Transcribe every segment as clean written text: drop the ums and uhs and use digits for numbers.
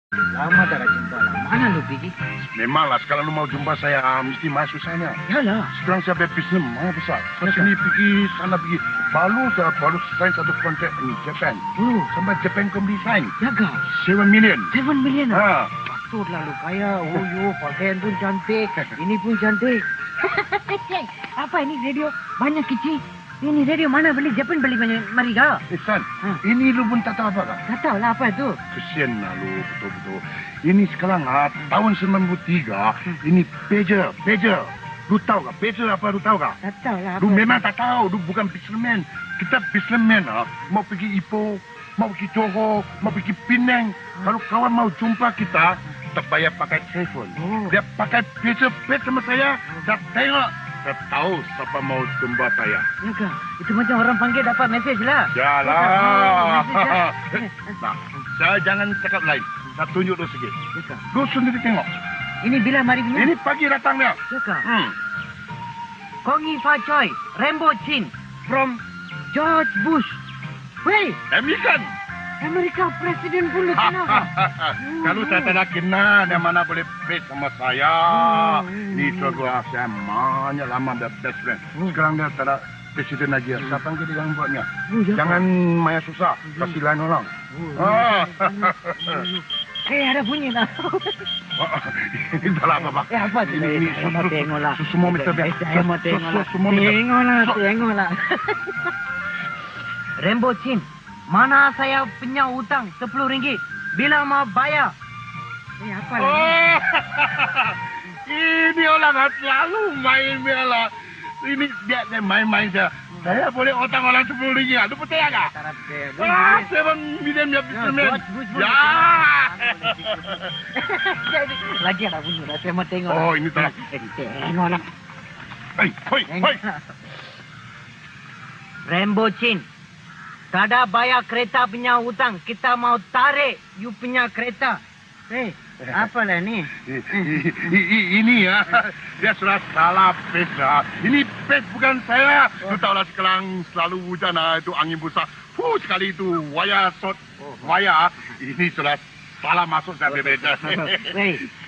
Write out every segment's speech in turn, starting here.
Lama tak nak jumpa lah. Mana lu pergi? Memanglah, kalau lu mau jumpa saya, mesti mahal susahnya. Yalah. Sekarang saya bisnis mahal besar. Ke sini pergi, sana pergi. Baru sign satu kontrak ini, Japan. Oh. Sampai Japan kembali sign. Jaga. 7 million. 7 million Ha. Patutlah lu kaya. Oh, yo, pakaian pun cantik. Ini pun cantik. Apa ini radio? Banyak kecil. Ini radio mana beli? Japan beli banyak Mariga. San, ini lu pun tak tahu apa kan? Tak tahu lah apa itu. Kesian lah lu, betul-betul. Ini sekarang tahun 93, ini pager. Lu tahu tak? Pager apa lu tahu tak? Tak tahu lah apa. Lu memang tak tahu, lu bukan businessman. Kita businessman mau pergi Ipoh, mau pergi Johor, mau pergi Penang. Kalau kawan mau jumpa kita, tak bayar pakai telefon. Oh. Dia pakai pager sama saya, saya tengok. Saya tahu siapa mau jumpa saya. Jaga. Itu macam orang panggil dapat mesej lah. Jalan. Nah, saya jangan cakap lain. Saya tunjuk lu sikit. Jaga. Lu sendiri tengok. Ini bila mari punya? Ini pagi datangnya. Jaga. Kongi Fa Choi, Rainbow Chin from George Bush. Weh, American. Amerika Presiden pun lu kenal. Kalau saya tak kenal, yang mana boleh bet sama saya. Ni gua saya banyak lama dah best friend. Sekarang dia tak ada presiden lagi. Saya panggil dia yang buatnya. Jangan maya susah, kasih lain orang. Ada bunyi lah. Ini tak apa-apa. Apa tu? Saya mau tengok lah. Semua minta bet. Saya mau tengok lah. Tengok lah. Rainbow Chin. Mana saya punya hutang RM10. Bila mau bayar? Apa lagi? Ini orang selalu main bela. Ini dia main-main saya. Saya boleh utang orang RM10. Lu percaya tak? Tak. 7 million ya businessman. Ya. Lagi ada bunyi lah. Saya mau tengok. Oh, ini tak. Tengok lah. Hei. Rainbow Chin. Tak ada bayar kereta punya hutang. Kita mau tarik you punya kereta. Apalah ni? Ini ya. Dia sudah salah pes. Ini pes bukan saya. Lu tahu lah sekarang selalu hujan itu angin besar. Sekali itu wayar short. Wayar. Ini sudah salah masuk saya berbeda.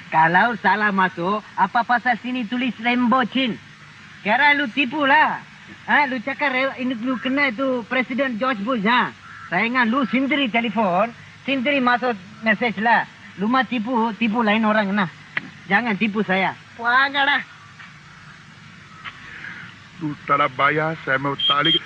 Kalau salah masuk, apa pasal sini tulis Rainbow Chin? Kira lu tipu lah. Lu cakap ini lu kena itu Presiden George Bush Saya ingat lu sendiri telefon, sendiri masuk mesej lah. Lu mah tipu lain orang nah. Jangan tipu saya. Janganlah. Lu tak nak bayar, saya mau tarik.